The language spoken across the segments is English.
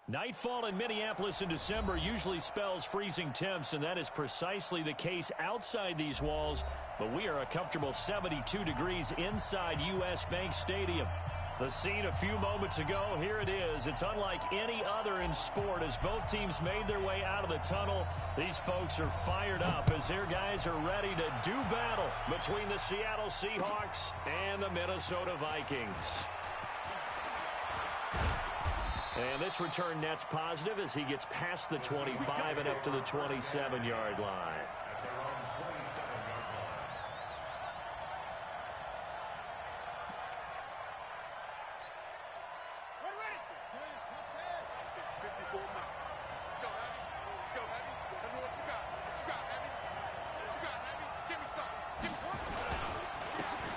Nightfall in Minneapolis in December usually spells freezing temps, and that is precisely the case outside these walls. But we are a comfortable 72 degrees inside U.S. Bank Stadium. The scene a few moments ago, here it is. It's unlike any other in sport as both teams made their way out of the tunnel. These folks are fired up as their guys are ready to do battle between the Seattle Seahawks and the Minnesota Vikings. And this return net's positive as he gets past the 25 and up to the 27-yard line.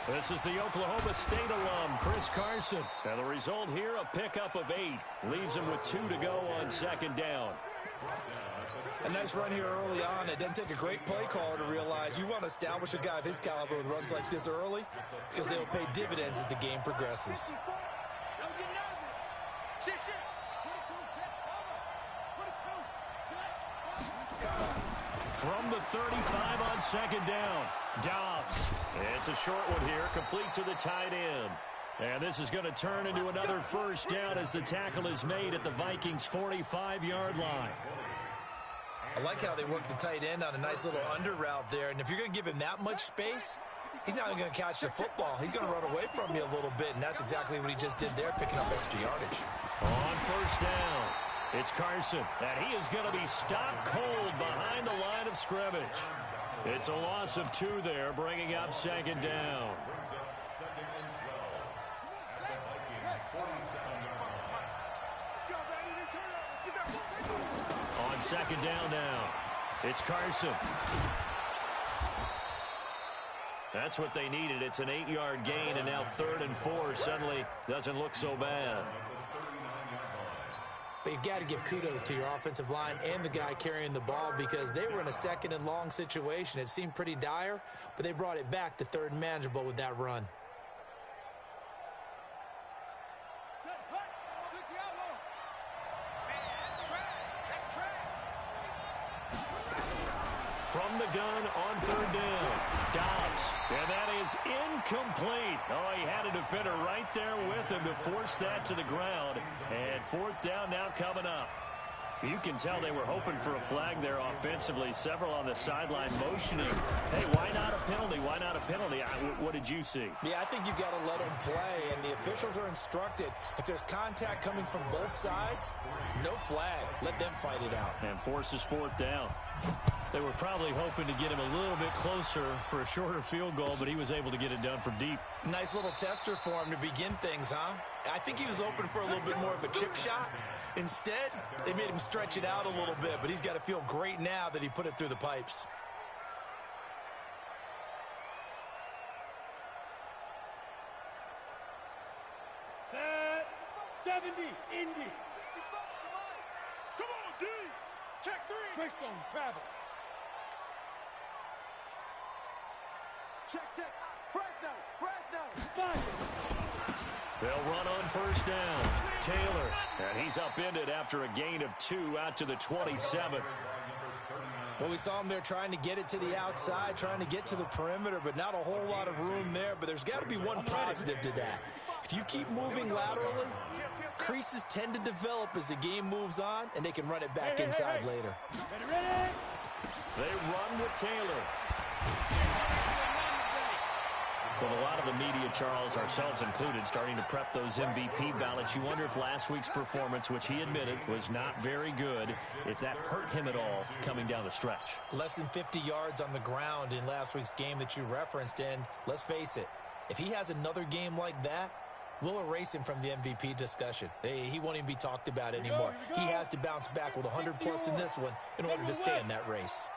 This is the Oklahoma State alum, Chris Carson. And the result here, a pickup of 8. Leaves him with 2 to go on second down. A nice run here early on. It doesn't take a great play caller to realize you want to establish a guy of his caliber with runs like this early because they'll pay dividends as the game progresses. From the 35 on second down, Dobbs. It's a short one here, complete to the tight end. And this is going to turn into another first down as the tackle is made at the Vikings' 45-yard line. I like how they work the tight end on a nice little under route there. And if you're going to give him that much space, he's not going to catch the football. He's going to run away from you a little bit, and that's exactly what he just did there, picking up extra yardage. On first down, it's Carson, and he is going to be stopped cold behind the line of scrimmage. It's a loss of 2 there, bringing up second down. On second down now, it's Carson. That's what they needed. It's an 8-yard gain, and now 3rd and 4 suddenly doesn't look so bad. But you've got to give kudos to your offensive line and the guy carrying the ball because they were in a 2nd and long situation. It seemed pretty dire, but they brought it back to 3rd and manageable with that run. From the gun on 3rd down, Dobbs, and that is incomplete. Oh, he had a defender right there with him to force that to the ground. And 4th down now coming up. You can tell they were hoping for a flag there offensively. Several on the sideline motioning. Hey, why not a penalty? Why not a penalty? What did you see? Yeah, I think you've got to let them play, and the officials are instructed. If there's contact coming from both sides, no flag. Let them fight it out. And forces 4th down. They were probably hoping to get him a little bit closer for a shorter field goal, but he was able to get it done from deep. Nice little tester for him to begin things, huh? I think he was hoping for a little bit more of a chip shot. Instead, they made him stretch it out a little bit, but he's got to feel great now that he put it through the pipes. Set 70, Indy. Come on, D. Check 3. Based on travel. Check. Fresno. Fine. They'll run on first down. Taylor, and he's upended after a gain of 2 out to the 27. Well, we saw him there trying to get it to the outside, trying to get to the perimeter, but not a whole lot of room there. But there's got to be one positive to that. If you keep moving laterally, creases tend to develop as the game moves on, and they can run it back inside later. Ready. They run with Taylor. Well, a lot of the media, Charles, ourselves included, starting to prep those MVP ballots. You wonder if last week's performance, which he admitted was not very good, if that hurt him at all coming down the stretch. Less than 50 yards on the ground in last week's game that you referenced, and let's face it, if he has another game like that, we'll erase him from the MVP discussion. He won't even be talked about anymore. He has to bounce back with 100-plus in this one in order to stay in that race.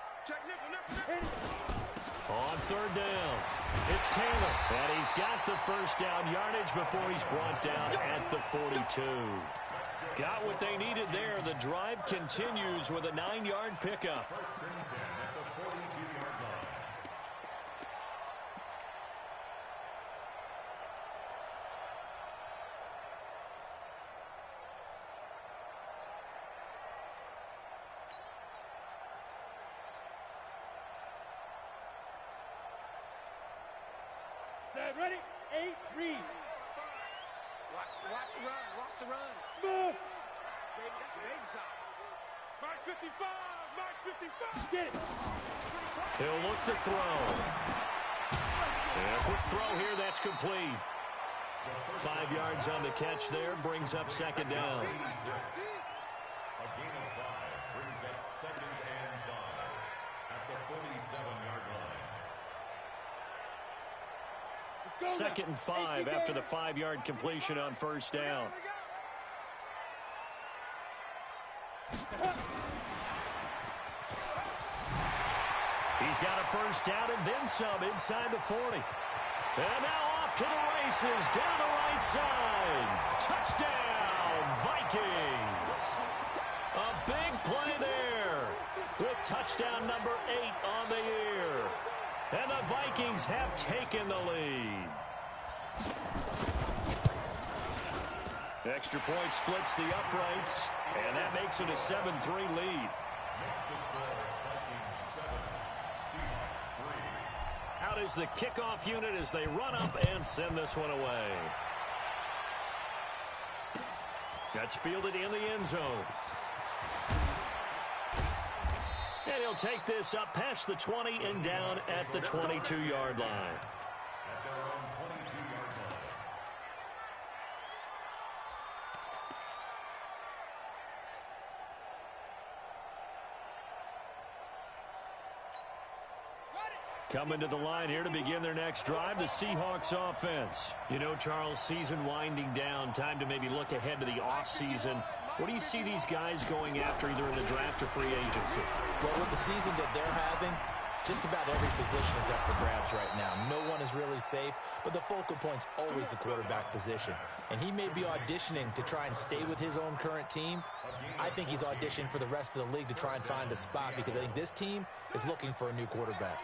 On 3rd down, it's Taylor, and he's got the first down yardage before he's brought down at the 42. Got what they needed there. The drive continues with a 9-yard pickup. Set, ready, 8, read. Watch the run. Watch the runs. Move. Baby, that's your baby shot. Mark 55. Mark 55. Get it. He'll look to throw. And a quick throw here. That's complete. 5 yards on the catch there. Brings up second down. A gain of 5 brings up 2nd and 5 at the 47-yard line. Second and 5 after the 5-yard completion on first down. He's got a first down and then some inside the 40. And now off to the races down the right side. Touchdown, Vikings. A big play there with touchdown number 8 on the year. And the Vikings have taken the lead. Extra point splits the uprights, and that makes it a 7-3 lead. Out is the kickoff unit as they run up and send this one away. That's fielded in the end zone. And he'll take this up past the 20 and down at the 22-yard line. At their own 22-yard line. Coming to the line here to begin their next drive, the Seahawks offense. You know, Charles, season winding down, time to maybe look ahead to the offseason. What do you see these guys going after either in the draft or free agency? Well, with the season that they're having, just about every position is up for grabs right now. No one is really safe, but the focal point's always the quarterback position. And he may be auditioning to try and stay with his own current team. I think he's auditioning for the rest of the league to try and find a spot because I think this team is looking for a new quarterback.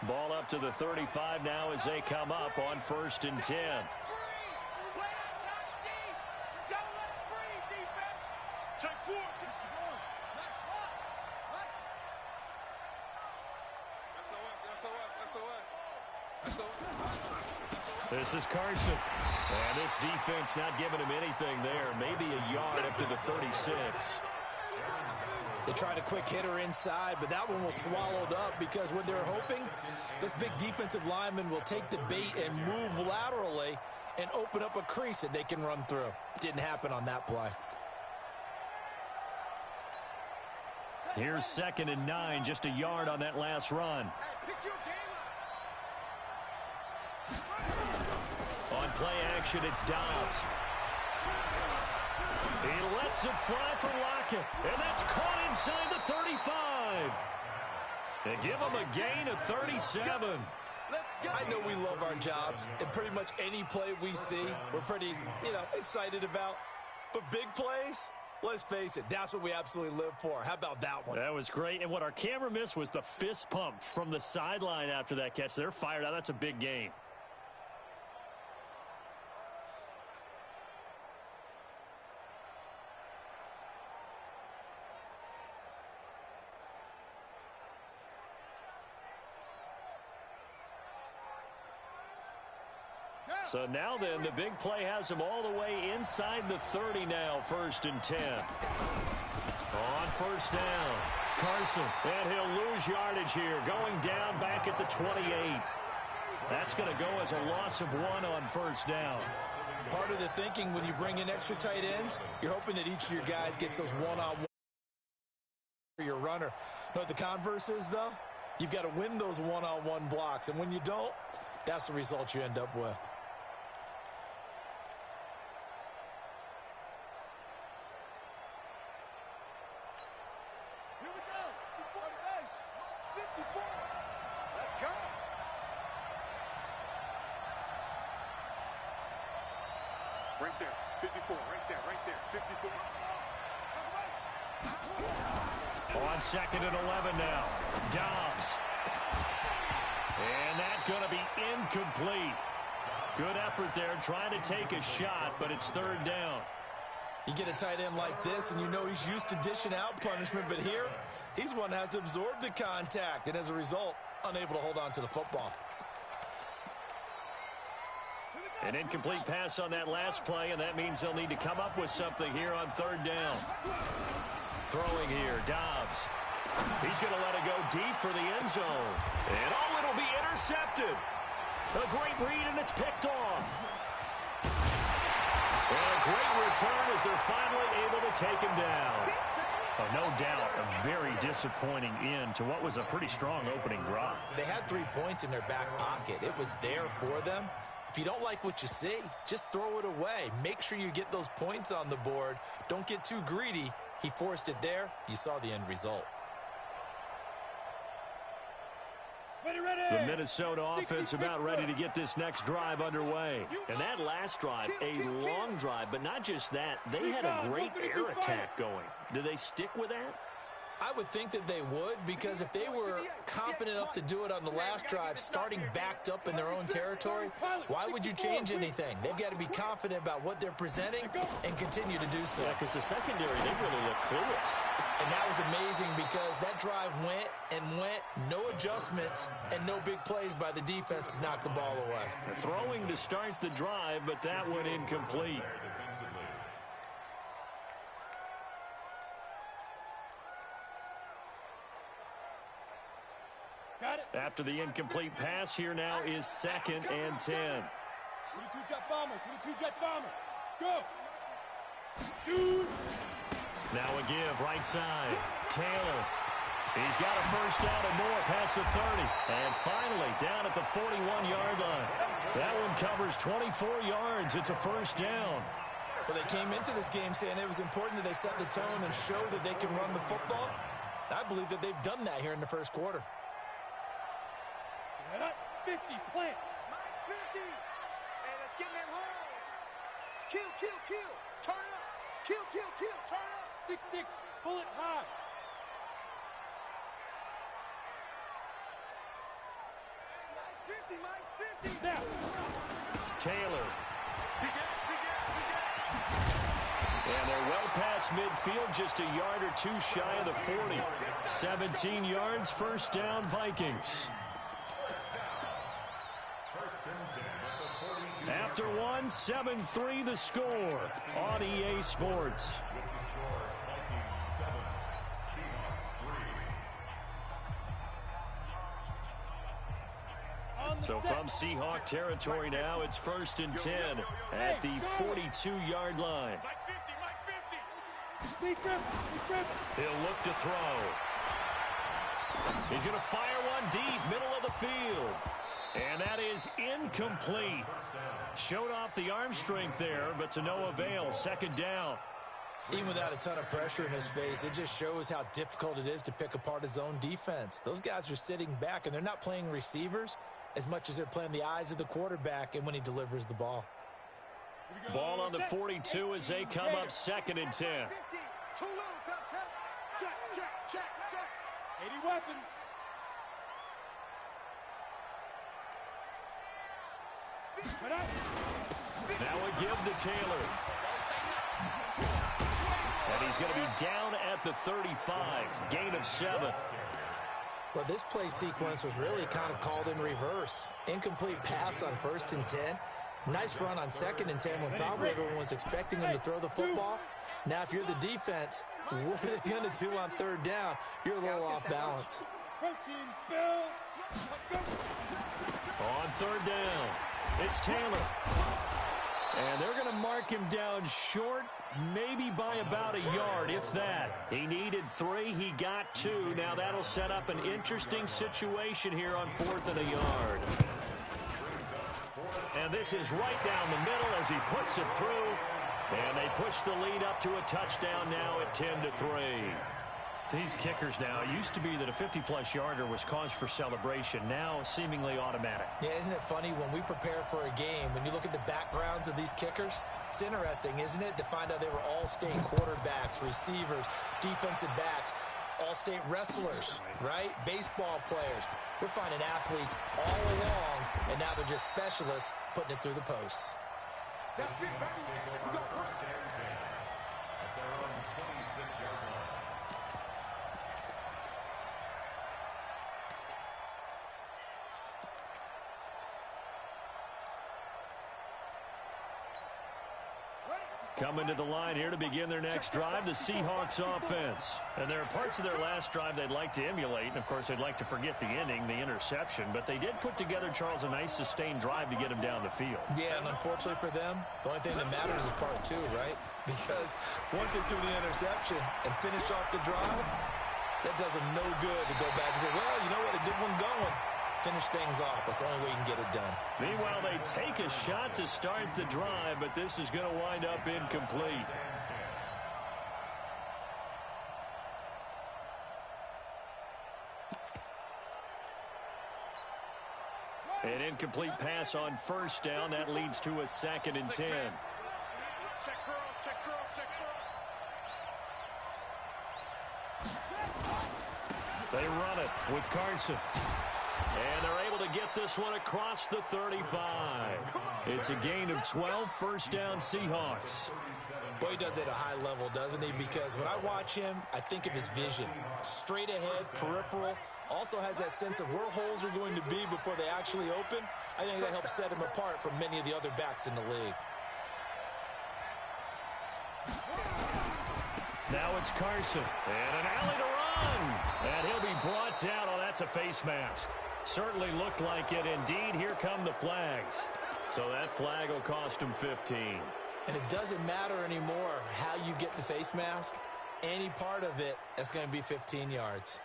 Ball up to the 35 now as they come up on 1st and 10. Check 4. This is Carson. And this defense not giving him anything there. Maybe a yard up to the 36. They tried a quick hitter inside, but that one was swallowed up because when they're hoping, this big defensive lineman will take the bait and move laterally and open up a crease that they can run through. Didn't happen on that play. Here's 2nd and 9, just a yard on that last run. On play action, it's Dobbs. He lets it fly for Lockett, and that's caught inside the 35. They give him a gain of 37. I know we love our jobs, and pretty much any play we see, we're pretty, excited about. But big plays, let's face it, that's what we absolutely live for. How about that one? That was great, and what our camera missed was the fist pump from the sideline after that catch. They're fired out. That's a big gain. So now then, the big play has him all the way inside the 30 now, 1st and 10. On 1st down, Carson, and he'll lose yardage here, going down back at the 28. That's going to go as a loss of 1 on 1st down. Part of the thinking when you bring in extra tight ends, you're hoping that each of your guys gets those one-on-one for your runner. You know what the converse is, though? You've got to win those one-on-one blocks, and when you don't, that's the result you end up with. Right there, 54, right there, 54. On 2nd and 11 now, Dobbs. And that's going to be incomplete. Good effort there, trying to take a shot, but it's 3rd down. You get a tight end like this, and you know he's used to dishing out punishment, but here, he's one that has to absorb the contact, and as a result, unable to hold on to the football. An incomplete pass on that last play, and that means they'll need to come up with something here on third down. Throwing here, Dobbs. He's going to let it go deep for the end zone. And it'll be intercepted. A great read, and it's picked off. And a great return as they're finally able to take him down. Oh, no doubt, a very disappointing end to what was a pretty strong opening drive. They had 3 points in their back pocket. It was there for them. If you don't like what you see, just throw it away. Make sure you get those points on the board. Don't get too greedy. He forced it there. You saw the end result. The Minnesota offense about ready to get this next drive underway. And that last drive, a long drive, but not just that. They had a great air attack going. Do they stick with that? I would think that they would, because if they were competent enough to do it on the last drive, starting backed up in their own territory, why would you change anything? They've got to be confident about what they're presenting and continue to do so. Yeah, because the secondary, they really look clueless. And that was amazing because that drive went and went, no adjustments, and no big plays by the defense to knock the ball away. Throwing to start the drive, but that went incomplete. After the incomplete pass, here now is 2nd and 10. 22-jet bomber, 22-jet bomber. Go. Shoot. Now a give, right side. Taylor. He's got a first down and more past the 30. And finally, down at the 41-yard line. That one covers 24 yards. It's a first down. Well, they came into this game saying it was important that they set the tone and show that they can run the football. I believe that they've done that here in the first quarter. 50, plant. Mike 50. Hey, let's get in them holes. Kill, kill, kill. Turn up. Kill, kill, kill. Turn up. 6-6, bullet high. Mike's 50. Now. Taylor. And they're well past midfield, just a yard or two shy of the 40. 17 yards, first down, Vikings. After one, 7-3 the score on EA Sports. So from Seahawk territory now, it's 1st and 10 at the 42-yard line. He'll look to throw. He's going to fire one deep, middle of the field. And that is incomplete. Showed off the arm strength there, but to no avail. 2nd down. Even without a ton of pressure in his face, it just shows how difficult it is to pick apart his own defense. Those guys are sitting back, and they're not playing receivers as much as they're playing the eyes of the quarterback and when he delivers the ball. Ball on the 42 as they come up 2nd and 10. Too little, cut. Check. 80 weapons. Now a give to Taylor. And he's going to be down at the 35. Gain of 7. Well, this play sequence was really kind of called in reverse. Incomplete pass on 1st and 10. Nice run on 2nd and 10 when probably everyone was expecting him to throw the football. Now, if you're the defense, what are they going to do on 3rd down? You're a little off balance. Protein spill. On 3rd down, it's Taylor. And they're going to mark him down short, maybe by about a yard, if that. He needed 3, he got 2. Now that'll set up an interesting situation here on 4th and a yard. And this is right down the middle as he puts it through. And they push the lead up to a touchdown now at 10-3. These kickers now, it used to be that a 50-plus yarder was cause for celebration, now seemingly automatic. Yeah, isn't it funny when we prepare for a game, when you look at the backgrounds of these kickers, it's interesting, isn't it, to find out they were all-state quarterbacks, receivers, defensive backs, all-state wrestlers, right? Baseball players. We're finding athletes all along, and now they're just specialists putting it through the posts. That's it, baby. We got first down. At their own 26-yard line. Coming to the line here to begin their next drive, the Seahawks offense. And there are parts of their last drive they'd like to emulate. And, of course, they'd like to forget the inning, the interception. But they did put together, Charles, a nice sustained drive to get him down the field. Yeah, and unfortunately for them, the only thing that matters is part two, right? Because once they threw the interception and finished off the drive, that does them no good to go back and say, well, you know what, a good one going. Finish things off. That's the only way you can get it done. Meanwhile, they take a shot to start the drive, but this is going to wind up incomplete. An incomplete pass on first down. That leads to a 2nd and 10. Check girls, check girls, check girls. They run it with Carson. And they're able to get this one across the 35. It's a gain of 12, first down Seahawks. Boy, he does it at a high level, doesn't he? Because when I watch him, I think of his vision. Straight ahead, peripheral. Also has that sense of where holes are going to be before they actually open. I think that helps set him apart from many of the other backs in the league. Now it's Carson. And an alley to run. And he'll be brought down. Oh, that's a face mask. Certainly looked like it. Indeed, here come the flags. So that flag will cost him 15. And it doesn't matter anymore how you get the face mask. Any part of it is going to be 15 yards.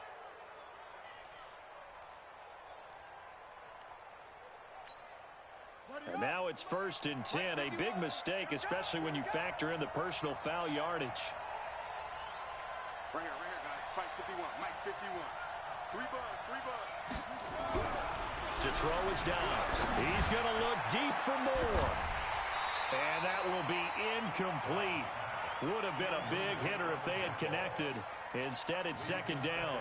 And now it's 1st and 10. A big mistake, especially when you factor in the personal foul yardage. Right here, guys. Spike 51, Mike 51. 3 bucks, 3 bucks. To throw is down. He's going to look deep for more. And that will be incomplete. Would have been a big hitter if they had connected. Instead, it's 2nd down.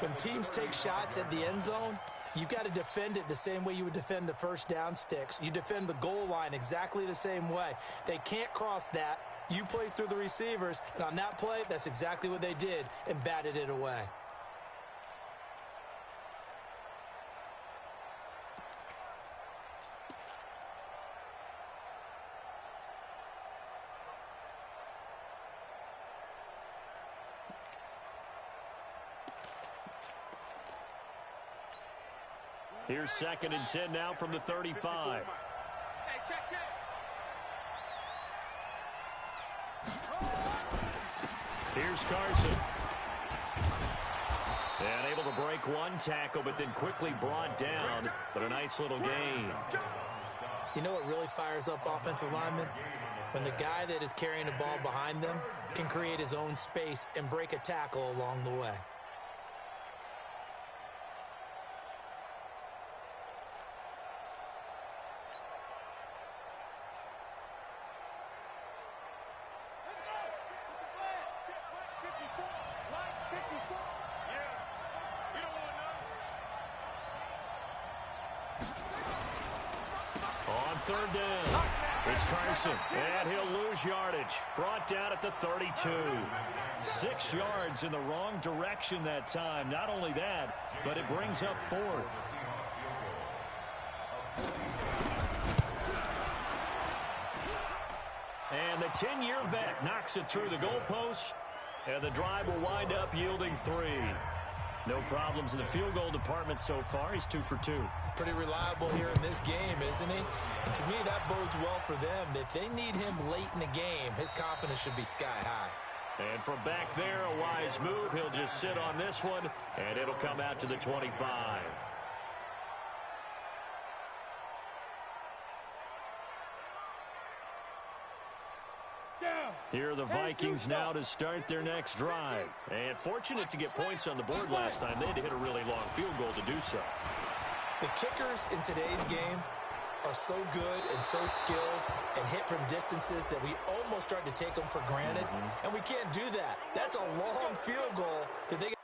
When teams take shots at the end zone, you've got to defend it the same way you would defend the first down sticks. You defend the goal line exactly the same way. They can't cross that. You play through the receivers, and on that play, that's exactly what they did and batted it away. Here's 2nd and 10 now from the 35. Hey, check, check. Here's Carson. And able to break one tackle, but then quickly brought down. But a nice little gain. You know what really fires up offensive linemen? When the guy that is carrying the ball behind them can create his own space and break a tackle along the way. On 3rd down, it's Carson, and he'll lose yardage. Brought down at the 32. 6 yards in the wrong direction that time. Not only that, but it brings up 4th. And the 10-year vet knocks it through the goalpost, and the drive will wind up yielding 3. No problems in the field goal department so far. He's 2 for 2. Pretty reliable here in this game, isn't he? And to me, that bodes well for them. If they need him late in the game, his confidence should be sky high. And from back there, a wise move. He'll just sit on this one, and it'll come out to the 25. Here are the Vikings now to start their next drive. And fortunate to get points on the board last time. They had to hit a really long field goal to do so. The kickers in today's game are so good and so skilled and hit from distances that we almost start to take them for granted. And we can't do that. That's a long field goal that they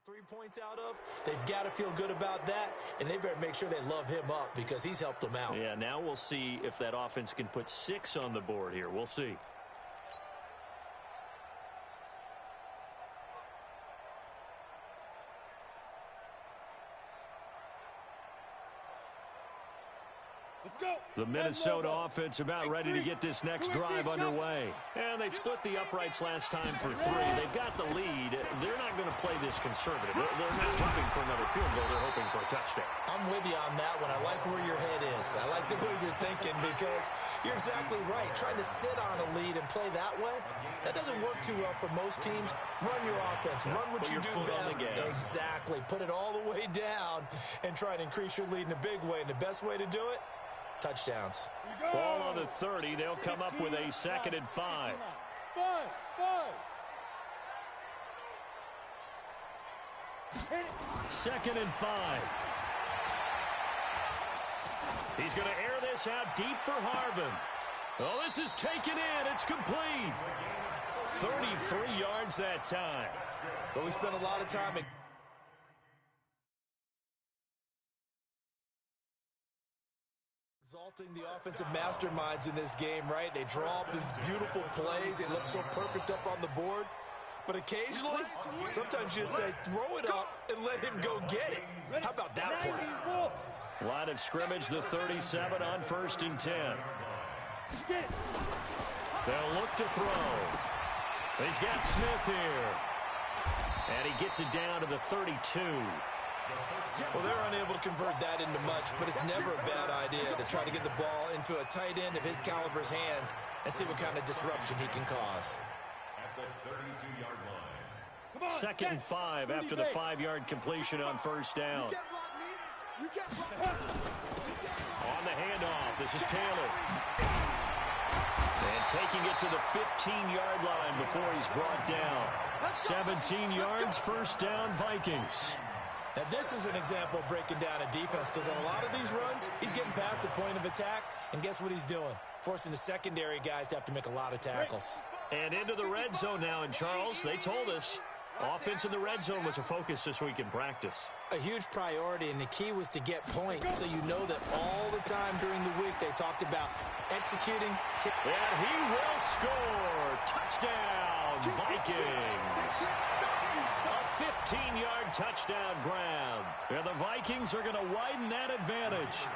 3 points out of, they've got to feel good about that, and they better make sure they love him up because he's helped them out. Yeah, now we'll see if that offense can put 6 on the board here. We'll see. The Minnesota offense about ready to get this next drive underway. And they split the uprights last time for 3. They've got the lead. They're not going to play this conservative. They're not hoping for another field goal. They're hoping for a touchdown. I'm with you on that one. I like where your head is. I like the way you're thinking because you're exactly right. Trying to sit on a lead and play that way, that doesn't work too well for most teams. Run your offense. Run what you do best. Exactly. Put it all the way down and try to increase your lead in a big way. And the best way to do it, touchdowns. Ball on the 30. They'll come up with a 2nd and 5. 2nd and 5. He's going to air this out deep for Harvin. Oh, this is taken in. It's complete. 33 yards that time. But we spent a lot of time exalting the offensive masterminds in this game, right? They draw up these beautiful plays. They look so perfect up on the board. But occasionally, sometimes you just say, throw it up and let him go get it. How about that play? Line of scrimmage, the 37 on 1st and 10. They'll look to throw. He's got Smith here. And he gets it down to the 32. Well, they're unable to convert that into much, but it's never a bad idea to try to get the ball into a tight end of his caliber's hands and see what kind of disruption he can cause. At the 32-yard line. 2nd and 5 after the 5-yard completion on 1st down. On the handoff, this is Taylor. And taking it to the 15-yard line before he's brought down. 17 yards, 1st down, Vikings. Now, this is an example of breaking down a defense because on a lot of these runs, he's getting past the point of attack, and guess what he's doing? Forcing the secondary guys to have to make a lot of tackles. And into the red zone now, and Charles, they told us offense in the red zone was a focus this week in practice. A huge priority, and the key was to get points, so you know that all the time during the week they talked about executing. And he will score. Touchdown, Vikings. A 15-yard touchdown grab. And the Vikings are going to widen that advantage.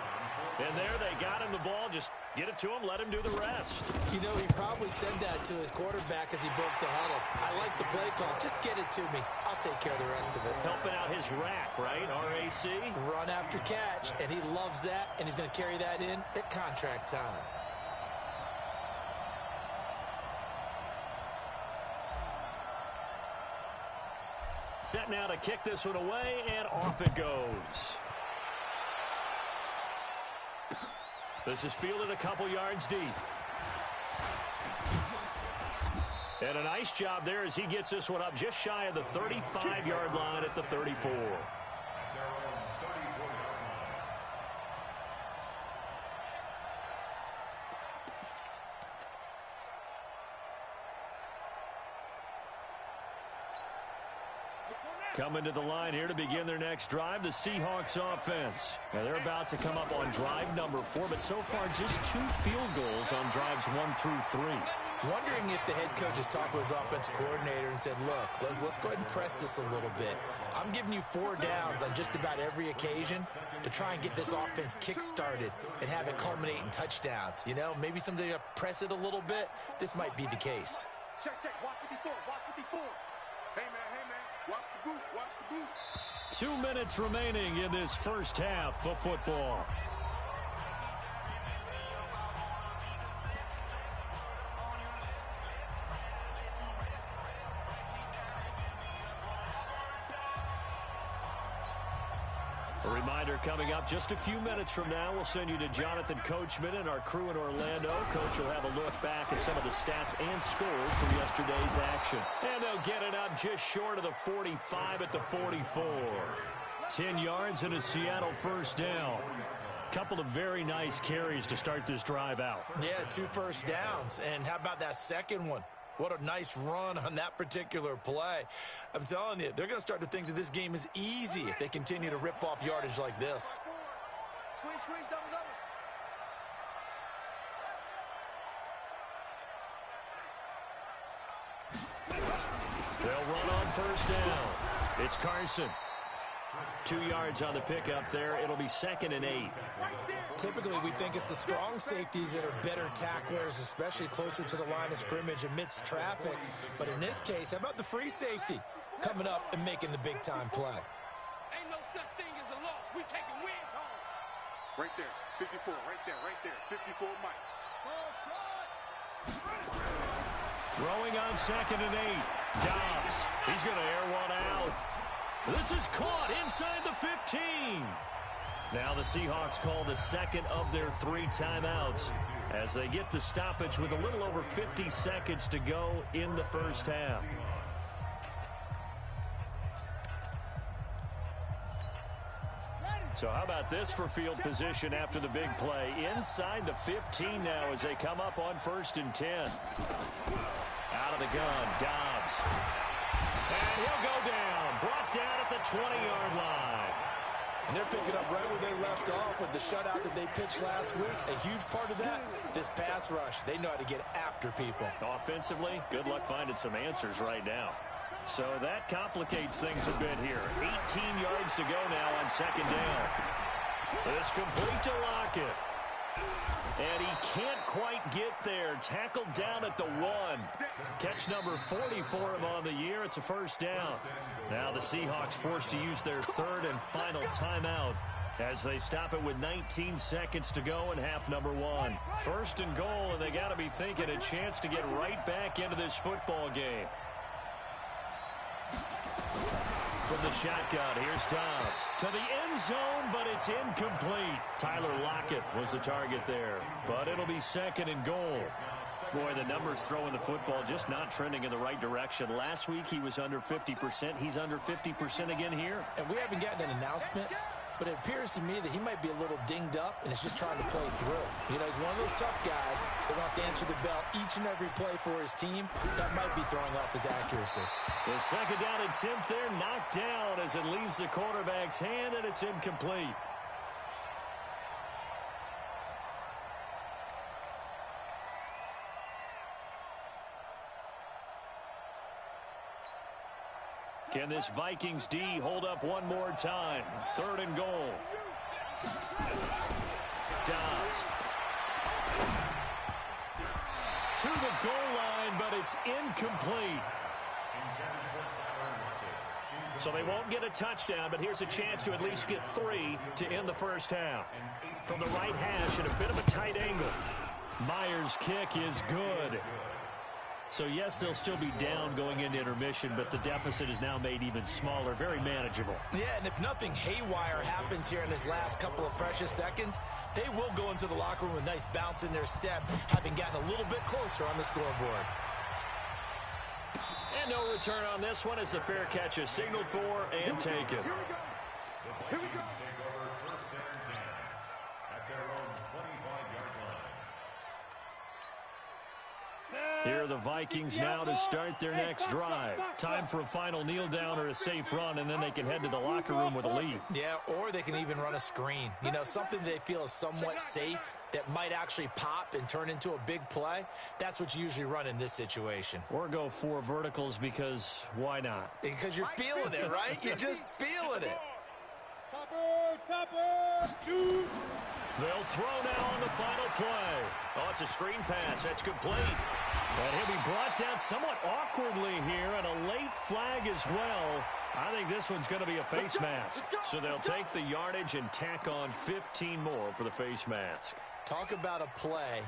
And there they got him the ball. Just get it to him, let him do the rest. You know, he probably said that to his quarterback as he broke the huddle. I like the play call. Just get it to me. I'll take care of the rest of it. Helping out his rack, right? RAC. Run after catch, and he loves that, and he's going to carry that in at contract time. Set now to kick this one away, and off it goes. This is fielded a couple yards deep. And a nice job there as he gets this one up just shy of the 35-yard line at the 34. Coming to the line here to begin their next drive, the Seahawks offense. Now they're about to come up on drive number 4, but so far just 2 field goals on drives 1 through 3. Wondering if the head coach has talked with his offensive coordinator and said, look, let's go ahead and press this a little bit. I'm giving you 4 downs on just about every occasion to try and get this offense kick-started and have it culminate in touchdowns. You know, maybe someday to press it a little bit. This might be the case. Check, watch 54, watch 54. Hey, man, watch the boot, watch the boot. 2 minutes remaining in this first half of football. A reminder coming up just a few minutes from now, we'll send you to Jonathan Coachman and our crew in Orlando. Coach will have a look back at some of the stats and scores from yesterday's action. And they'll get it up just short of the 45 at the 44. 10 yards and a Seattle first down. Couple of very nice carries to start this drive out. Yeah, 2 first downs. And how about that second one? What a nice run on that particular play. I'm telling you, they're going to start to think that this game is easy if they continue to rip off yardage like this. Squeeze, squeeze, double, double. They'll run on first down. It's Carson. 2 yards on the pickup there. It'll be 2nd and 8. Typically, we think it's the strong safeties that are better tacklers, especially closer to the line of scrimmage amidst traffic. But in this case, how about the free safety coming up and making the big-time play? Ain't no such thing as a loss. We taking wins home. Right there. 54. Right there. Right there. 54, Mike. Throwing on 2nd and 8. Dobbs. He's going to air one out. This is caught inside the 15. Now the Seahawks call the second of their 3 timeouts as they get the stoppage with a little over 50 seconds to go in the first half. So how about this for field position after the big play? Inside the 15 now as they come up on 1st and 10. Out of the gun, Dobbs. And he'll go down. Brought down at the 20-yard line. And they're picking up right where they left off with the shutout that they pitched last week. A huge part of that, this pass rush. They know how to get after people. Offensively, good luck finding some answers right now. So that complicates things a bit here. 18 yards to go now on 2nd down. It's complete to Lockett. And he can't quite get there. Tackled down at the 1. Catch number 40 for him on the year. It's a first down. Now the Seahawks forced to use their 3rd and final timeout as they stop it with 19 seconds to go in half number 1. 1st and goal, and they got to be thinking a chance to get right back into this football game. From the shotgun, here's Dobbs to the end zone, but it's incomplete. Tyler Lockett was the target there, but it'll be 2nd and goal. Boy, the numbers throwing the football just not trending in the right direction. Last week he was under 50%. He's under 50% again here. And we haven't gotten an announcement, but it appears to me that he might be a little dinged up and is just trying to play through. You know, he's one of those tough guys that wants to answer the bell each and every play for his team. That might be throwing off his accuracy. The 2nd down attempt there knocked down as it leaves the quarterback's hand, and it's incomplete. Can this Vikings D hold up one more time? 3rd and goal. Dobbs. To the goal line, but it's incomplete. So they won't get a touchdown, but here's a chance to at least get 3 to end the first half. From the right hash at a bit of a tight angle. Myers' kick is good. So, yes, they'll still be down going into intermission, but the deficit is now made even smaller, very manageable. Yeah, and if nothing haywire happens here in his last couple of precious seconds, they will go into the locker room with a nice bounce in their step, having gotten a little bit closer on the scoreboard. And no return on this one as the fair catch is signaled for and taken. Here we go. Here are the Vikings now to start their next drive. Time for a final kneel down or a safe run, and then they can head to the locker room with a lead. Yeah, or they can even run a screen. You know, something they feel is somewhat safe that might actually pop and turn into a big play. That's what you usually run in this situation. Or go 4 verticals because why not? Because you're feeling it, right? You're just feeling it. Topper, shoot. They'll throw now on the final play. Oh, it's a screen pass. That's complete. And he'll be brought down somewhat awkwardly here, and a late flag as well. I think this one's going to be a face mask. So they'll take the yardage and tack on 15 more for the face mask. Talk about a play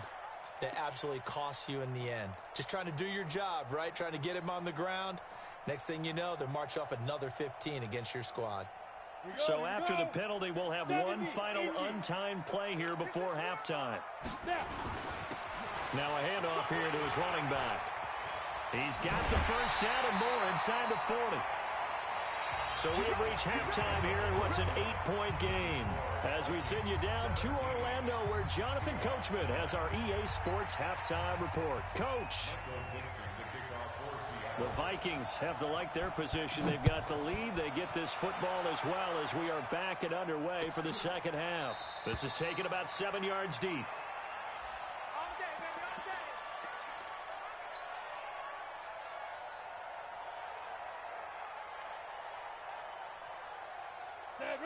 that absolutely costs you in the end. Just trying to do your job, right? Trying to get him on the ground. Next thing you know, they'll march off another 15 against your squad. So after the penalty, we'll have one final untimed play here before halftime. Now a handoff here to his running back. He's got the first down and more inside the 40. So we've reached halftime here in what's an 8-point game. As we send you down to Orlando, where Jonathan Coachman has our EA Sports halftime report. Coach. The Vikings have to like their position. They've got the lead. They get this football as well as we are back and underway for the second half. This is taken about 7 yards deep. All day, baby, all day.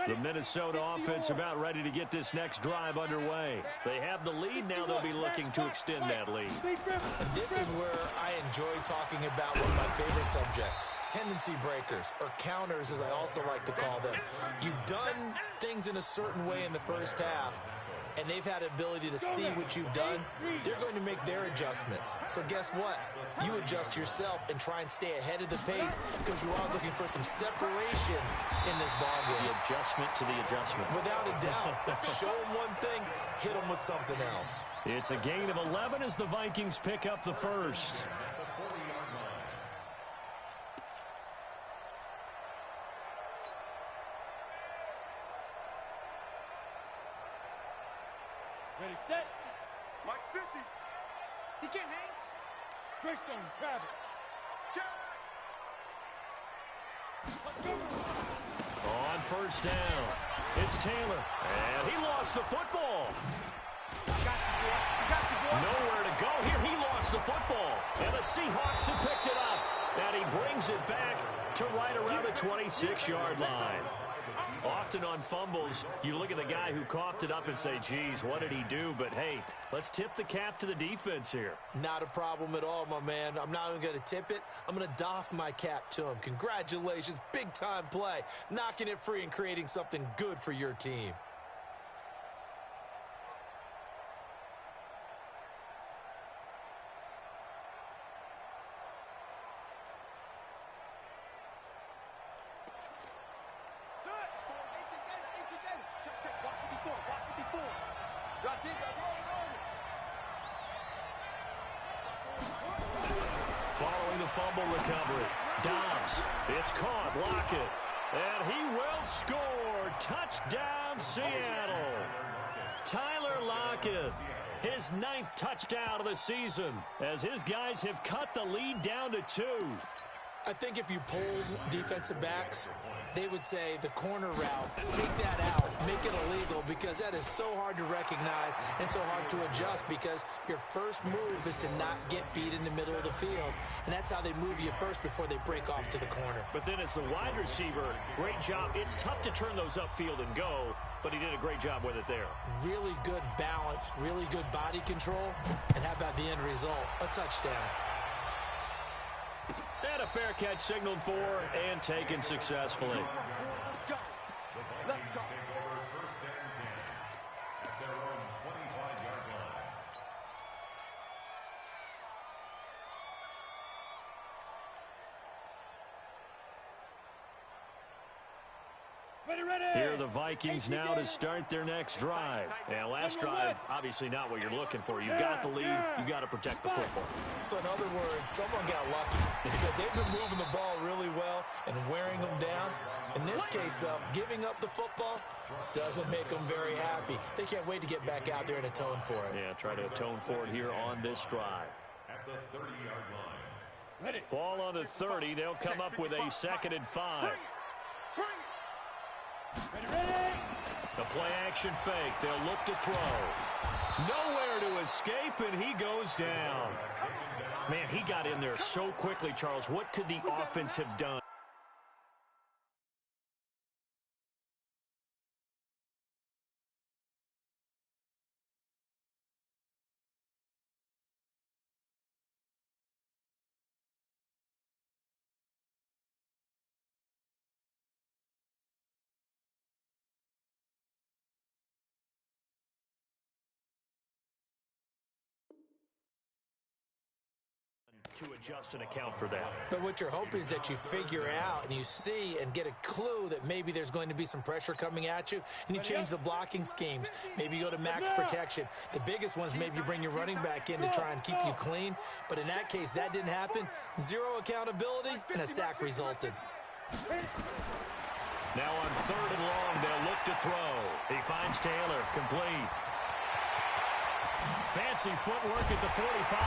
The Minnesota offense about ready to get this next drive underway. They have the lead. Now they'll be looking to extend that lead. And this is where I enjoy talking about one of my favorite subjects, tendency breakers, or counters as I also like to call them. You've done things in a certain way in the first half, and they've had the ability to see what you've done. They're going to make their adjustments. So guess what? You adjust yourself and try and stay ahead of the pace because you are looking for some separation in this ballgame. The adjustment to the adjustment. Without a doubt. Show them one thing, hit them with something else. It's a gain of 11 as the Vikings pick up the first. Ready, set. Mike's 50. He can't hang. Greystone, grab it. On first down, it's Taylor. And he lost the football. I got you, boy. I got you, boy. Nowhere to go here. He lost the football. And the Seahawks have picked it up. And he brings it back to right around the 26-yard line. Often on fumbles, you look at the guy who coughed it up and say, geez, what did he do? But, hey, let's tip the cap to the defense here. Not a problem at all, my man. I'm not even going to tip it. I'm going to doff my cap to him. Congratulations. Big-time play. Knocking it free and creating something good for your team. Following the fumble recovery, Dobbs, it's caught, Lockett, and he will score. Touchdown, Seattle. Tyler Lockett, his 9th touchdown of the season, as his guys have cut the lead down to 2. I think if you polled defensive backs, they would say the corner route, take that out, make it illegal, because that is so hard to recognize and so hard to adjust, because your first move is to not get beat in the middle of the field, and that's how they move you first before they break off to the corner. But then as the wide receiver, great job. It's tough to turn those upfield and go, but he did a great job with it there. Really good balance, really good body control, and how about the end result? A touchdown. And a fair catch signaled for and taken successfully. Let's go. Take over first and 10 at their own 25-yard line. Here are the Vikings now to start their next drive. And last drive, obviously not what you're looking for. You've got the lead. You've got to protect the football. So in other words, someone got lucky because they've been moving the ball really well and wearing them down. In this case, though, giving up the football doesn't make them very happy. They can't wait to get back out there and atone for it. Yeah, try to atone for it here on this drive. At the 30-yard line. Ready. Ball on the 30. They'll come up with a 2nd and 5. Ready. The play action fake. They'll look to throw. Nowhere to escape, and he goes down. Man, he got in there so quickly, Charles. What could the offense have done? To adjust and account for that. But what you're hoping is that you figure out and you see and get a clue that maybe there's going to be some pressure coming at you, and you change the blocking schemes. Maybe you go to max protection. The biggest ones, maybe you bring your running back in to try and keep you clean. But in that case, that didn't happen. Zero accountability, and a sack resulted. Now on 3rd and long, they'll look to throw. He finds Taylor, complete. Fancy footwork at the 45.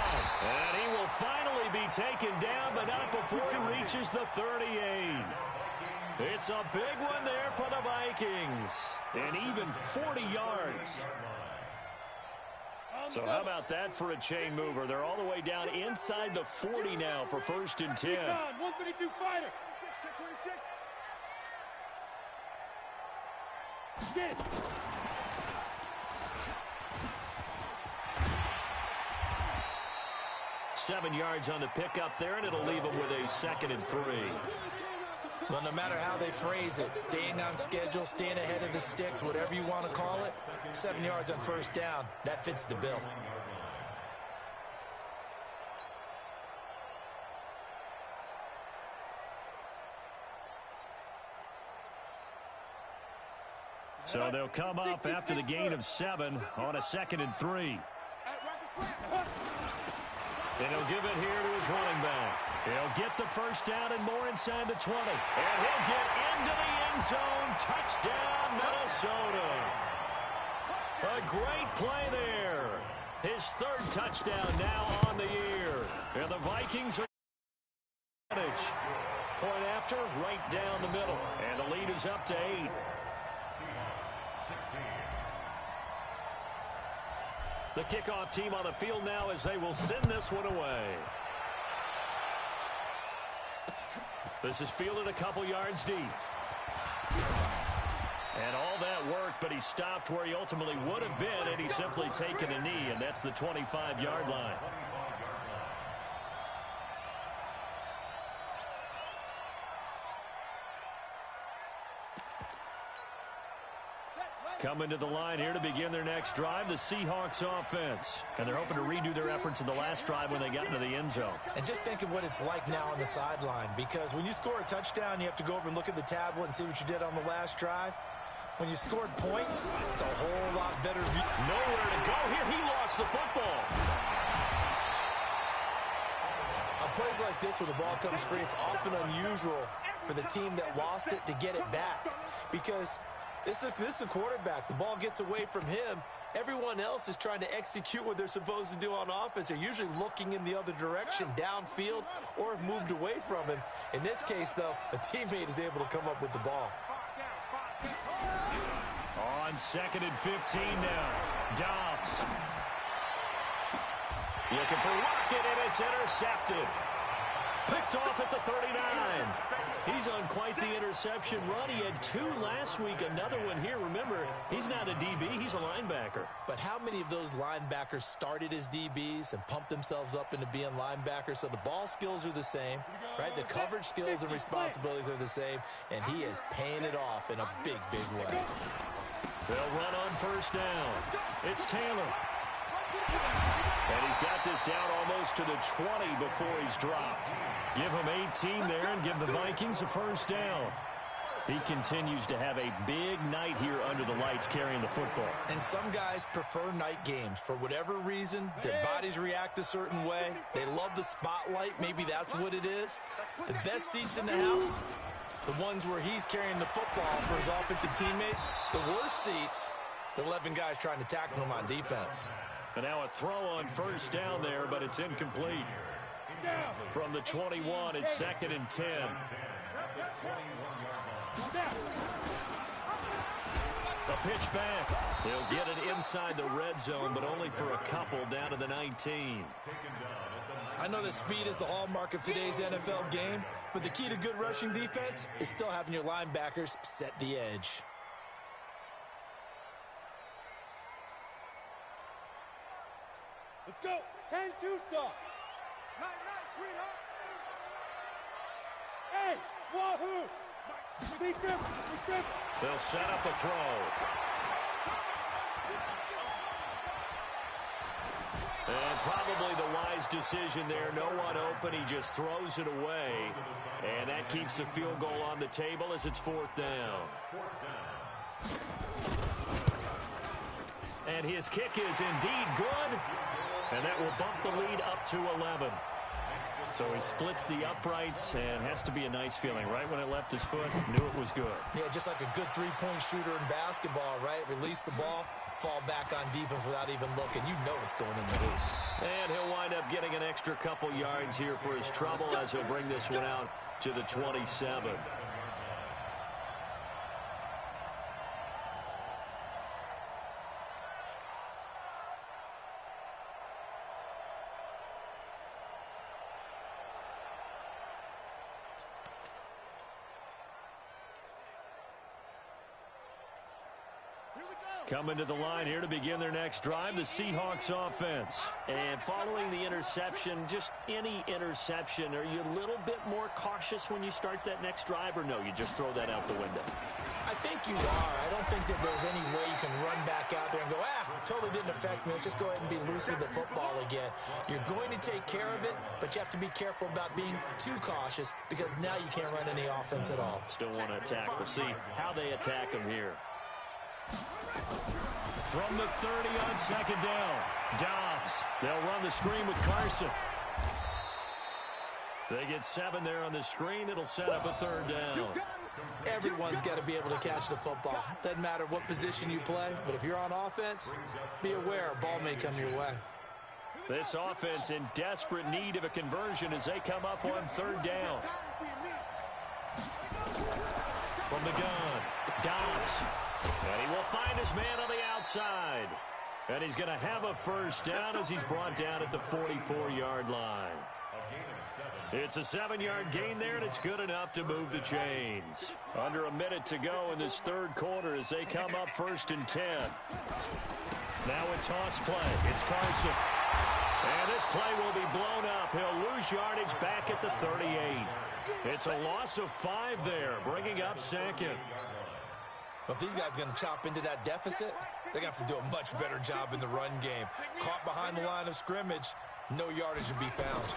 And he will finally be taken down, but not before he reaches the 38. It's a big one there for the Vikings. And even 40 yards. So how about that for a chain mover? They're all the way down inside the 40 now for 1st and 10. 132 fighter. 26. 7 yards on the pickup there, and it'll leave them with a 2nd and 3. Well, no matter how they phrase it, staying on schedule, staying ahead of the sticks, whatever you want to call it, 7 yards on 1st down, that fits the bill. So they'll come up after the gain of 7 on a 2nd and 3. And he'll give it here to his running back. He'll get the 1st down and more inside the 20. And he'll get into the end zone. Touchdown, Minnesota. A great play there. His 3rd touchdown now on the year. And the Vikings are point after, right down the middle. And the lead is up to 8. The kickoff team on the field now as they will send this one away. This is fielded a couple yards deep. And all that work, but he stopped where he ultimately would have been, and he's simply taken a knee, and that's the 25-yard line. Coming to the line here to begin their next drive, the Seahawks offense. And they're hoping to redo their efforts in the last drive when they got into the end zone. And just think of what it's like now on the sideline, because when you score a touchdown, you have to go over and look at the tablet and see what you did on the last drive. When you scored points, it's a whole lot better view. Nowhere to go here. He lost the football. On plays like this, when the ball comes free, it's often unusual for the team that lost it to get it back, because this is a quarterback. The ball gets away from him. Everyone else is trying to execute what they're supposed to do on offense. They're usually looking in the other direction, downfield, or have moved away from him. In this case, though, a teammate is able to come up with the ball. On 2nd and 15 now. Dobbs. Looking for Rocket, and it's intercepted. Picked off at the 39. He's on quite the interception run. He had 2 last week, another one here. Remember, he's not a DB, he's a linebacker. But how many of those linebackers started as DBs and pumped themselves up into being linebackers? So the ball skills are the same, right? The coverage skills and responsibilities are the same, and he is paying it off in a big, big way. They'll run on 1st down. It's Taylor. And he's got this down almost to the 20 before he's dropped. Give him 18 there and give the Vikings a 1st down. He continues to have a big night here under the lights carrying the football. And some guys prefer night games. For whatever reason, their bodies react a certain way. They love the spotlight. Maybe that's what it is. The best seats in the house, the ones where he's carrying the football for his offensive teammates. The worst seats, the 11 guys trying to tackle him on defense. And now a throw on 1st down there, but it's incomplete. From the 21, it's 2nd and 10. A pitch back. They'll get it inside the red zone, but only for a couple down to the 19. I know that speed is the hallmark of today's NFL game, but the key to good rushing defense is still having your linebackers set the edge. Let's go. 10 Tucson. Night, sweetheart. Hey, wahoo. Be careful. They'll set up a throw. And probably the wise decision there. No one open. He just throws it away. And that keeps the field goal on the table as it's 4th down. And his kick is indeed good. And that will bump the lead up to 11. So he splits the uprights, and has to be a nice feeling. Right when it left his foot, knew it was good. Yeah, just like a good three-point shooter in basketball, right? Release the ball, fall back on defense without even looking. You know it's going in the hoop. And he'll wind up getting an extra couple yards here for his trouble as he'll bring this one out to the 27. Coming to the line here to begin their next drive, the Seahawks offense. And following the interception, just any interception, are you a little bit more cautious when you start that next drive, or no, you just throw that out the window? I think you are. I don't think that there's any way you can run back out there and go, totally didn't affect me. Let's just go ahead and be loose with the football again. You're going to take care of it, but you have to be careful about being too cautious because now you can't run any offense at all. Still want to attack. We'll see how they attack him here. From the 30 on second down, Dobbs. They'll run the screen with Carson. They get 7 there on the screen. It'll set up a third down. Everyone's got to be able to catch the football. Doesn't matter what position you play, but if you're on offense, be aware a ball may come your way. This offense in desperate need of a conversion as they come up on third down. From the gun, Dobbs. And he will find his man on the outside. And he's going to have a first down as he's brought down at the 44-yard line. It's a 7-yard gain there, and it's good enough to move the chains. Under a minute to go in this third quarter as they come up 1st and 10. Now a toss play. It's Carson. And this play will be blown up. He'll lose yardage back at the 38. It's a loss of 5 there, bringing up second. But if these guys are going to chop into that deficit, they're going to have to do a much better job in the run game. Caught behind the line of scrimmage, no yardage to be found.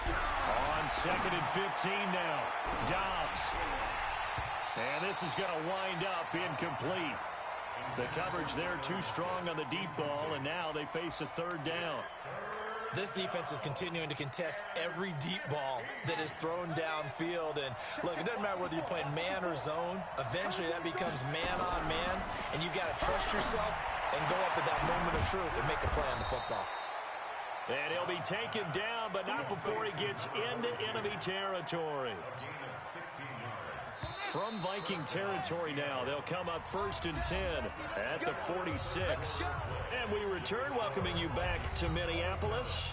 On 2nd and 15 now, Dobbs. And this is going to wind up incomplete. The coverage there too strong on the deep ball, and now they face a third down. This defense is continuing to contest every deep ball that is thrown downfield. And look, it doesn't matter whether you're playing man or zone. Eventually that becomes man on man, and you got to trust yourself and go up at that moment of truth and make a play on the football. And he'll be taken down, but not before he gets into enemy territory. From Viking territory now, they'll come up 1st and 10 at the 46. And we return, welcoming you back to Minneapolis.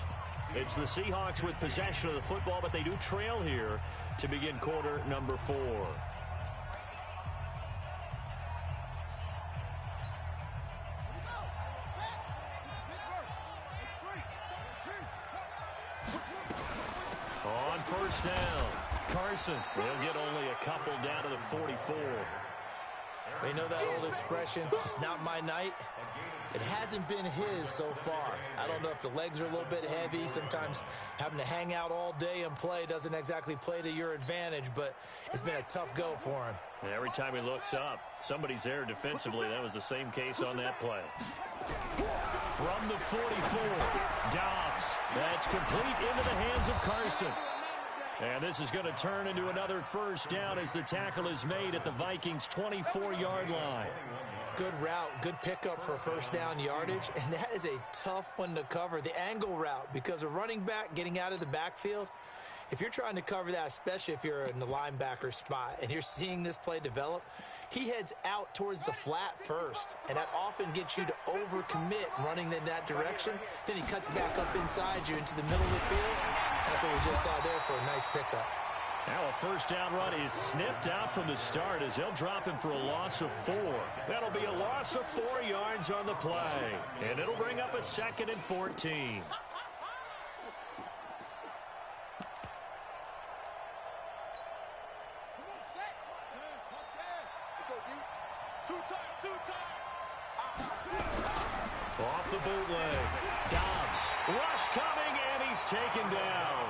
It's the Seahawks with possession of the football, but they do trail here to begin quarter number 4. On 1st down, Carson. They'll get only a couple down to the 44. You know that old expression, it's not my night? It hasn't been his so far. I don't know if the legs are a little bit heavy. Sometimes having to hang out all day and play doesn't exactly play to your advantage, but it's been a tough go for him. And every time he looks up, somebody's there defensively. That was the same case on that play. From the 44, Dobbs. That's complete into the hands of Carson. And this is going to turn into another first down as the tackle is made at the Vikings' 24-yard line. Good route, good pickup for first down yardage, and that is a tough one to cover, the angle route, because a running back getting out of the backfield, if you're trying to cover that, especially if you're in the linebacker spot and you're seeing this play develop, he heads out towards the flat first, and that often gets you to overcommit running in that direction. Then he cuts back up inside you into the middle of the field. That's what we just saw there for a nice pickup. Now a first down run is sniffed out from the start as they'll drop him for a loss of 4. That'll be a loss of 4 yards on the play, and it'll bring up a 2nd and 14. Off the bootleg. Dobbs. Rush coming, and he's taken down.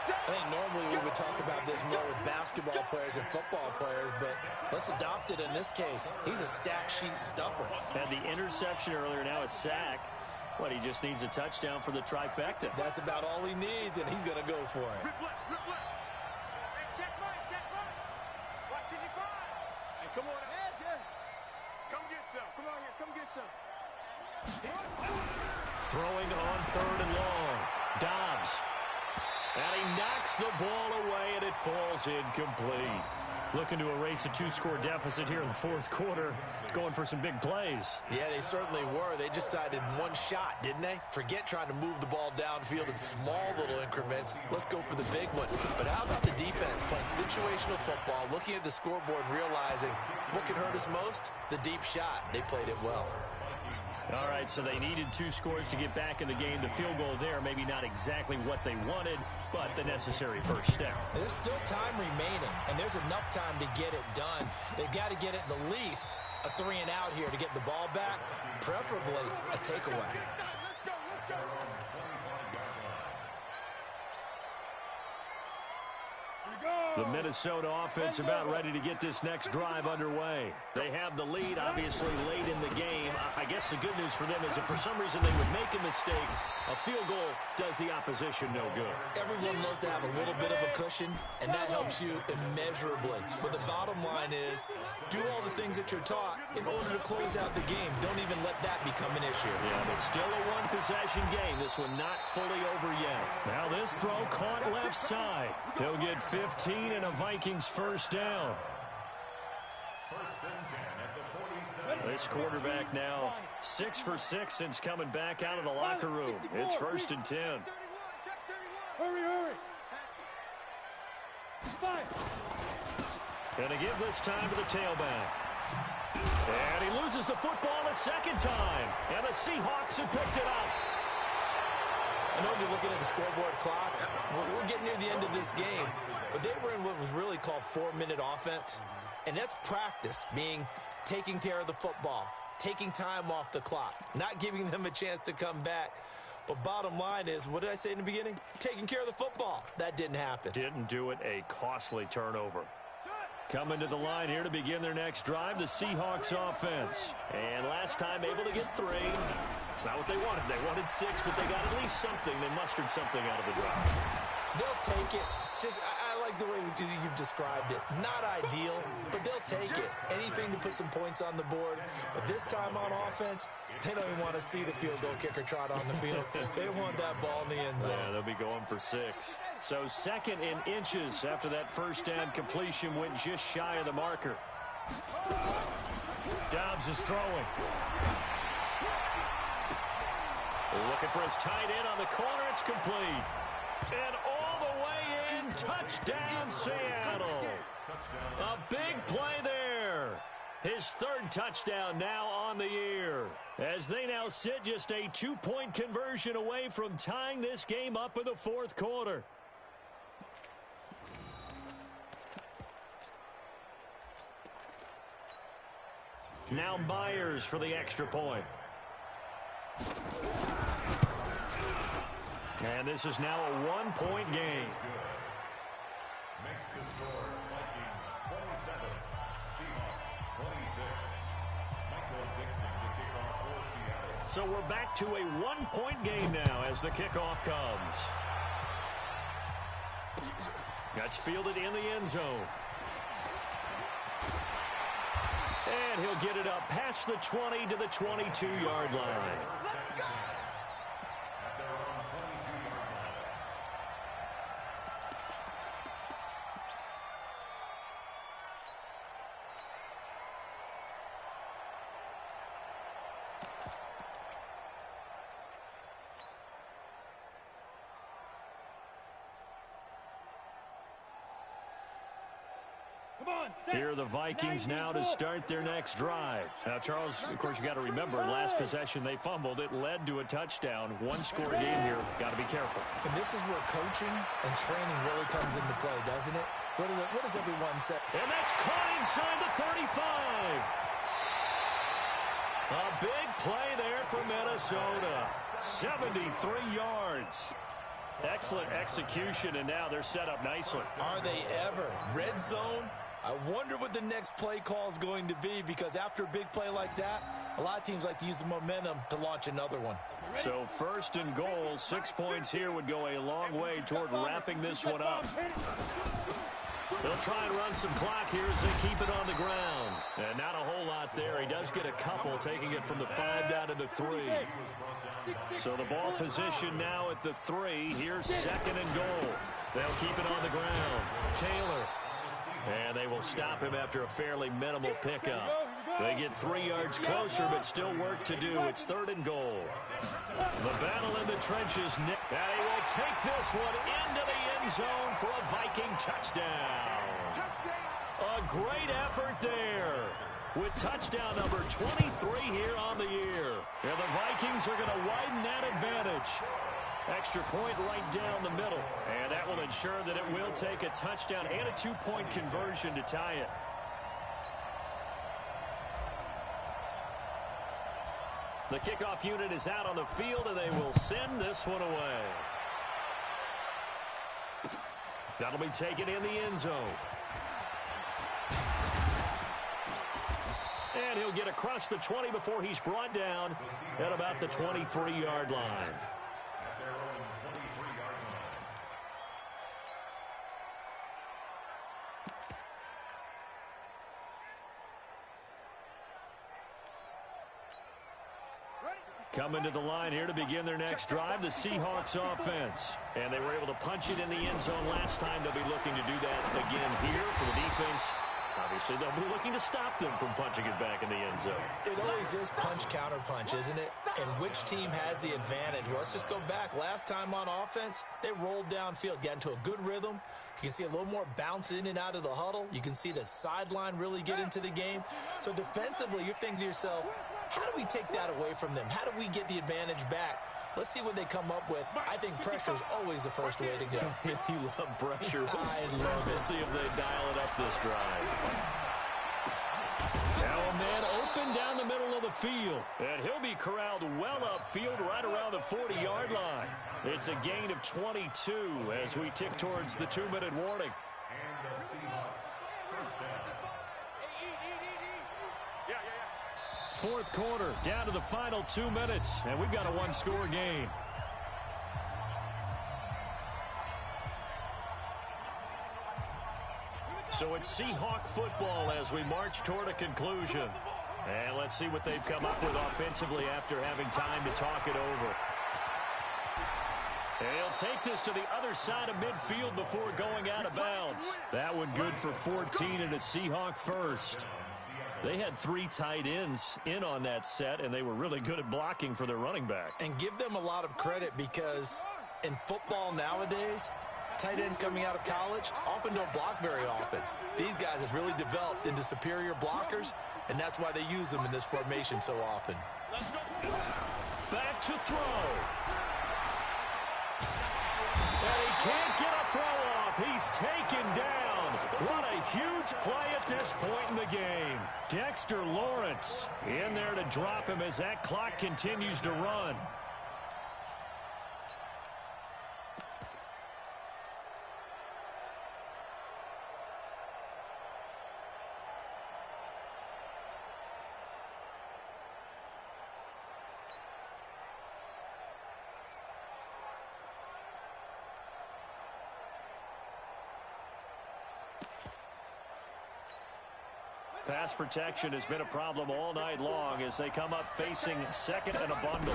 I think normally we would talk about this more with basketball players and football players, but let's adopt it in this case. He's a stat sheet stuffer. Had the interception earlier, now a sack. What, he just needs a touchdown for the trifecta. That's about all he needs, and he's going to go for it. Rip left, rip left. Hey, check right, check right. Watching your five. Hey, come on, edge here. Come get some. Come on here, come get some. Throwing on 3rd and long. Dobbs. And he knocks the ball away, and it falls incomplete. Looking to erase a 2-score deficit here in the 4th quarter. Going for some big plays. Yeah, they certainly were. They just decided one shot, didn't they? Forget trying to move the ball downfield in small little increments. Let's go for the big one. But how about the defense playing situational football, looking at the scoreboard and realizing what can hurt us most? The deep shot. They played it well. All right, so they needed 2 scores to get back in the game. The field goal there, maybe not exactly what they wanted, but the necessary first step. There's still time remaining, and there's enough time to get it done. They've got to get at the least a 3 and out here to get the ball back, preferably a takeaway. Let's go, let's go. The Minnesota offense about ready to get this next drive underway. They have the lead, obviously, late in the game. I guess the good news for them is if for some reason they would make a mistake, a field goal does the opposition no good. Everyone loves to have a little bit of a cushion, and that helps you immeasurably. But the bottom line is, do all the things that you're taught in order to close out the game. Don't even let that become an issue. Yeah, but still a one-possession game. This one not fully over yet. Now this throw caught left side. He'll get 15 and a Vikings first down. First and 10 at the 47. This quarterback now 6 for 6 since coming back out of the locker room. It's 1st and 10. 31, check 31. Hurry. Fire. Gonna give this time to the tailback. And he loses the football a second time. And the Seahawks have picked it up. I know you're looking at the scoreboard clock. We're getting near the end of this game. But they were in what was really called 4-minute offense. And that's practice, meaning taking care of the football, taking time off the clock, not giving them a chance to come back. But bottom line is, what did I say in the beginning? Taking care of the football. That didn't happen. Didn't do it. A costly turnover. Coming to the line here to begin their next drive, the Seahawks offense. And last time able to get 3. It's not what they wanted. They wanted 6, but they got at least something. They mustered something out of the drive. They'll take it. I like the way you've described it. Not ideal, but they'll take it. Anything to put some points on the board. But this time on offense, they don't even want to see the field goal kicker trot on the field. They want that ball in the end zone. Yeah, they'll be going for 6. So 2nd in inches after that first down completion went just shy of the marker. Dobbs is throwing. Looking for his tight end on the corner. It's complete. And all the way in. Touchdown, Seattle. A big play there. His 3rd touchdown now on the year. As they now sit just a 2-point conversion away from tying this game up in the 4th quarter. Now Myers for the extra point. And this is now a 1-point game. Makes the score Vikings 27, Seahawks 26. Michael Dixon to kick off for Seattle. So we're back to a 1-point game now as the kickoff comes. That's fielded in the end zone. And he'll get it up past the 20 to the 22-yard line. Let's go. At their own 22-yard line. Here are the Vikings now to start their next drive. Now, Charles, of course, you got to remember, last possession they fumbled. It led to a touchdown. 1-score game here. Got to be careful. And this is where coaching and training really comes into play, doesn't it? What does everyone say? And that's caught inside the 35. A big play there for Minnesota. 73 yards. Excellent execution, and now they're set up nicely. Are they ever? Red zone, I wonder what the next play call is going to be, because after a big play like that, a lot of teams like to use the momentum to launch another one. So 1st and goal, 6 points here would go a long way toward wrapping this one up. They'll try and run some clock here as they keep it on the ground. And not a whole lot there. He does get a couple, taking it from the 5 down to the 3. So the ball position now at the 3. Here's 2nd and goal. They'll keep it on the ground. Taylor. And they will stop him after a fairly minimal pickup. They get 3 yards closer, but still work to do. It's 3rd and goal. The battle in the trenches. And he will take this one into the end zone for a Viking touchdown. A great effort there, with touchdown number 23 here on the year. And the Vikings are going to widen that advantage. Extra point right down the middle. And that will ensure that it will take a touchdown and a 2-point conversion to tie it. The kickoff unit is out on the field, and they will send this one away. That'll be taken in the end zone. And he'll get across the 20 before he's brought down at about the 23-yard line. Coming to the line here to begin their next drive, the Seahawks offense. And they were able to punch it in the end zone last time. They'll be looking to do that again here for the defense. Obviously, they'll be looking to stop them from punching it back in the end zone. It always is punch-counter-punch, isn't it? And which team has the advantage? Well, let's just go back. Last time on offense, they rolled downfield, got into a good rhythm. You can see a little more bounce in and out of the huddle. You can see the sideline really get into the game. So defensively, you're thinking to yourself, how do we take that away from them? How do we get the advantage back? Let's see what they come up with. I think pressure is always the first way to go. You love pressure. I love it. We'll see if they dial it up this drive. Now a man open down the middle of the field. And he'll be corralled well upfield right around the 40-yard line. It's a gain of 22 as we tick towards the 2-minute warning. And the Seahawks first down. Fourth quarter, down to the final 2 minutes, and we've got a one-score game. So it's Seahawk football as we march toward a conclusion. And let's see what they've come up with offensively after having time to talk it over. And he'll take this to the other side of midfield before going out of bounds. That one good for 14 and a Seahawk first. They had 3 tight ends in on that set, and they were really good at blocking for their running back. And give them a lot of credit, because in football nowadays, tight ends coming out of college often don't block very often. These guys have really developed into superior blockers, and that's why they use them in this formation so often. Back to throw. And he can't get a throw off. He's taken down. What a huge play at this point in the game. Dexter Lawrence in there to drop him as that clock continues to run. Pass protection has been a problem all night long as they come up facing second and a bundle.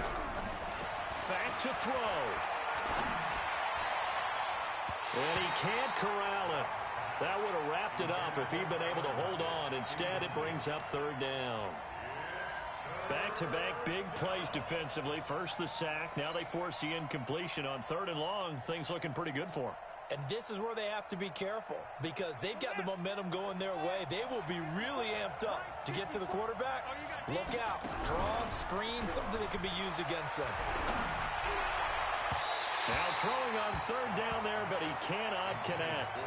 Back to throw. And he can't corral it. That would have wrapped it up if he'd been able to hold on. Instead, it brings up 3rd down. Back-to-back big plays defensively. First the sack. Now they force the incompletion on 3rd and long. Things looking pretty good for them. And this is where they have to be careful, because they've got the momentum going their way. They will be really amped up to get to the quarterback. Look out. Draw, screen, something that can be used against them. Now throwing on 3rd down there, but he cannot connect.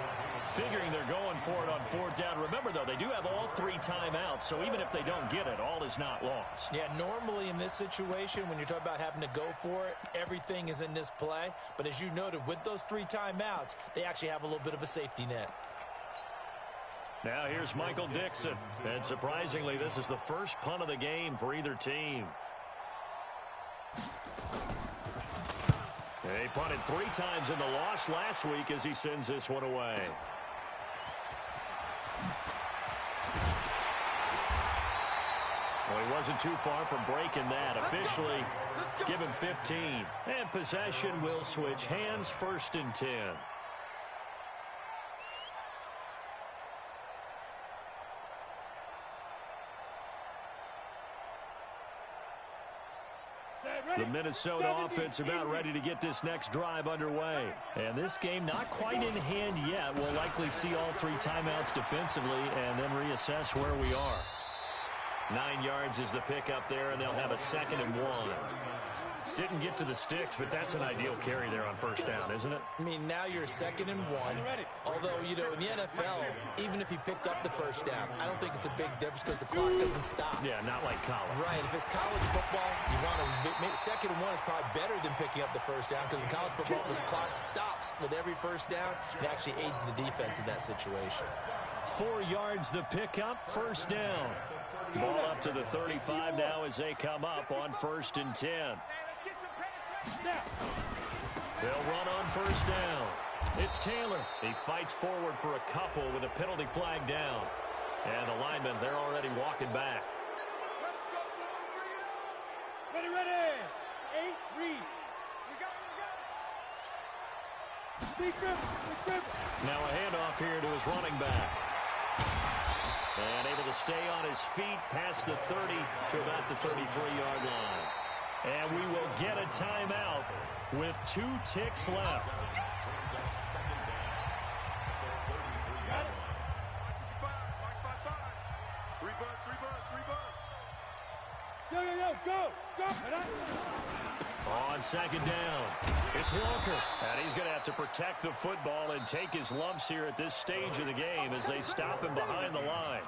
Figuring they're going for it on 4th down. Remember, though, they do have all 3 timeouts, so even if they don't get it, all is not lost. Yeah, normally in this situation, when you're talking about having to go for it, everything is in this play. But as you noted, with those 3 timeouts, they actually have a little bit of a safety net. Now here's Michael Dixon. And surprisingly, this is the first punt of the game for either team. He punted 3 times in the loss last week as he sends this one away. Well, he wasn't too far from breaking that. Officially, give him 15. And possession will switch hands, 1st and 10. The Minnesota offense about ready to get this next drive underway. And this game not quite in hand yet. We'll likely see all 3 timeouts defensively and then reassess where we are. 9 yards is the pickup there, and they'll have a 2nd and 1. Didn't get to the sticks, but that's an ideal carry there on 1st down, isn't it? I mean, now you're 2nd and 1. Although, you know, in the NFL, even if he picked up the 1st down, I don't think it's a big difference because the clock doesn't stop. Yeah, not like college. Right. If it's college football, you want to make 2nd and 1 is probably better than picking up the 1st down because in college football, the clock stops with every 1st down. It actually aids the defense in that situation. 4 yards the pickup, 1st down. Ball up to the 35 now as they come up on 1st and 10. They'll run on 1st down. It's Taylor. He fights forward for a couple with a penalty flag down. And the linemen, they're already walking back. Ready, ready. 8, read. Now a handoff here to his running back. And able to stay on his feet past the 30 to about the 33-yard line. And we will get a timeout with 2 ticks left. Go. On 2nd down, it's Walker. And he's going to have to protect the football and take his lumps here at this stage of the game as they stop him behind the line.